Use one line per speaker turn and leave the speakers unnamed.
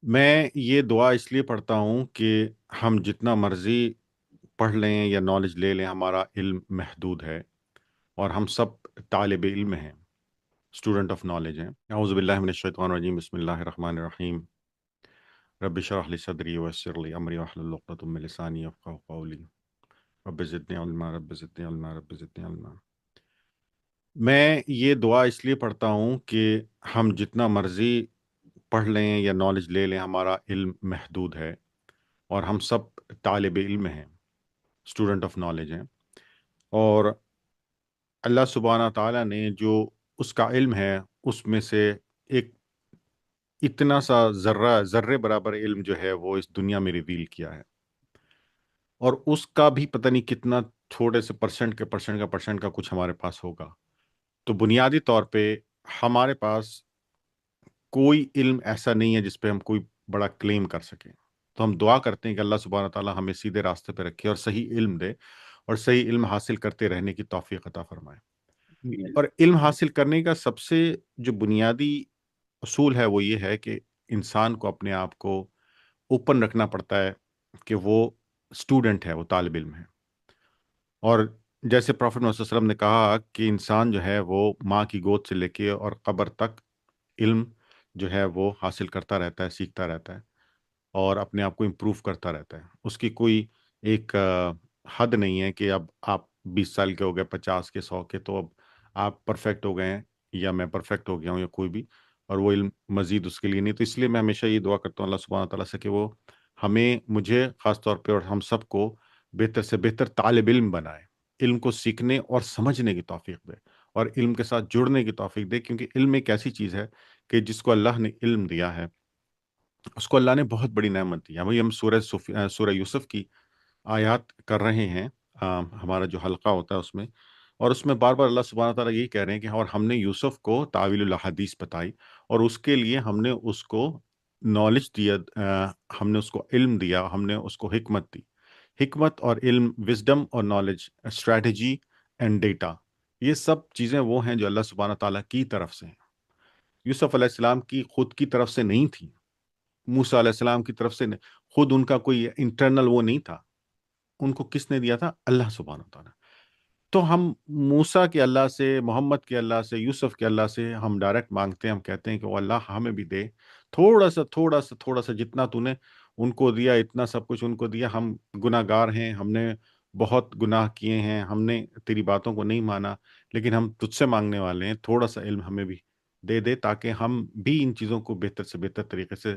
میں یہ دعا اس لیے پڑھتا ہوں کہ ہم جتنا مرضی پڑھ لیں یا نالج لے لیں، ہمارا علم محدود ہے اور ہم سب طالب علم ہیں، اسٹوڈنٹ آف نالج ہیں۔ اعوذ باللہ من الشیطان الرجیم، بسم اللہ الرحمن الرحیم۔ رب اشرح لی صدری ویسر لی امری واحلل عقدۃ من لسانی یفقہوا قولی۔ رب زدنی علما، رب زدنی علما، رب زدنی علما۔ میں یہ دعا اس لیے پڑھتا ہوں کہ ہم جتنا مرضی پڑھ لیں یا نالج لے لیں، ہمارا علم محدود ہے اور ہم سب طالب علم ہیں، اسٹوڈنٹ آف نالج ہیں، اور اللہ سبحانہ تعالیٰ نے جو اس کا علم ہے اس میں سے ایک اتنا سا ذرے برابر علم جو ہے وہ اس دنیا میں ریویل کیا ہے، اور اس کا بھی پتہ نہیں کتنا تھوڑے سے پرسنٹ کا کچھ ہمارے پاس ہوگا۔ تو بنیادی طور پہ ہمارے پاس کوئی علم ایسا نہیں ہے جس پہ ہم کوئی بڑا کلیم کر سکیں۔ تو ہم دعا کرتے ہیں کہ اللہ سبحانہ تعالیٰ ہمیں سیدھے راستے پہ رکھے اور صحیح علم دے، اور صحیح علم حاصل کرتے رہنے کی توفیق عطا فرمائے۔ اور علم حاصل کرنے کا سب سے جو بنیادی اصول ہے وہ یہ ہے کہ انسان کو اپنے آپ کو اوپن رکھنا پڑتا ہے کہ وہ اسٹوڈنٹ ہے، وہ طالب علم ہے۔ اور جیسے پروفیٹ محمد صلی اللہ علیہ وسلم نے کہا کہ انسان جو ہے وہ ماں کی گود سے لے کے اور قبر تک علم جو ہے وہ حاصل کرتا رہتا ہے، سیکھتا رہتا ہے اور اپنے آپ کو امپروو کرتا رہتا ہے۔ اس کی کوئی ایک حد نہیں ہے کہ اب آپ 20 سال کے ہو گئے، 50 کے، 100 کے، تو اب آپ پرفیکٹ ہو گئے ہیں یا میں پرفیکٹ ہو گیا ہوں یا کوئی بھی، اور وہ علم مزید اس کے لیے نہیں۔ تو اس لیے میں ہمیشہ یہ دعا کرتا ہوں اللہ سبحانہ تعالیٰ سے کہ وہ ہمیں، مجھے خاص طور پہ اور ہم سب کو بہتر سے بہتر طالب علم بنائے، علم کو سیکھنے اور سمجھنے کی توفیق دے اور علم کے ساتھ جڑنے کی توفیق دے، کیونکہ علم ایک ایسی چیز ہے کہ جس کو اللہ نے علم دیا ہے اس کو اللہ نے بہت بڑی نعمت دی ہے۔ وہی ہم سورہ یوسف کی آیات کر رہے ہیں، ہمارا جو حلقہ ہوتا ہے اس میں، اور اس میں بار بار اللہ سبحانہ تعالیٰ یہی کہہ رہے ہیں کہ اور ہم نے یوسف کو تعویل الاحادیث بتائی، اور اس کے لیے ہم نے اس کو نالج دیا، ہم نے اس کو علم دیا، ہم نے اس کو حکمت دی۔ حکمت اور علم، وزڈم اور نالج، اسٹریٹجی اینڈ ڈیٹا، یہ سب چیزیں وہ ہیں جو اللہ سبحانہ تعالیٰ کی طرف سے ہیں۔ یوسف علیہ السلام کی خود کی طرف سے نہیں تھی، موسیٰ علیہ السلام کی طرف سے نہیں، خود ان کا کوئی انٹرنل وہ نہیں تھا، ان کو کس نے دیا تھا؟ اللہ سبحانہ تعالیٰ۔ تو ہم موسیٰ کے اللہ سے، محمد کے اللہ سے، یوسف کے اللہ سے ہم ڈائریکٹ مانگتے ہیں، ہم کہتے ہیں کہ وہ اللہ ہمیں بھی دے تھوڑا سا جتنا تو نے ان کو دیا، اتنا سب کچھ ان کو دیا۔ ہم گناہ گار ہیں، ہم نے بہت گناہ کیے ہیں، ہم نے تیری باتوں کو نہیں مانا، لیکن ہم تجھ سے مانگنے والے ہیں، تھوڑا سا علم ہمیں بھی دے دے تاکہ ہم بھی ان چیزوں کو بہتر سے بہتر طریقے سے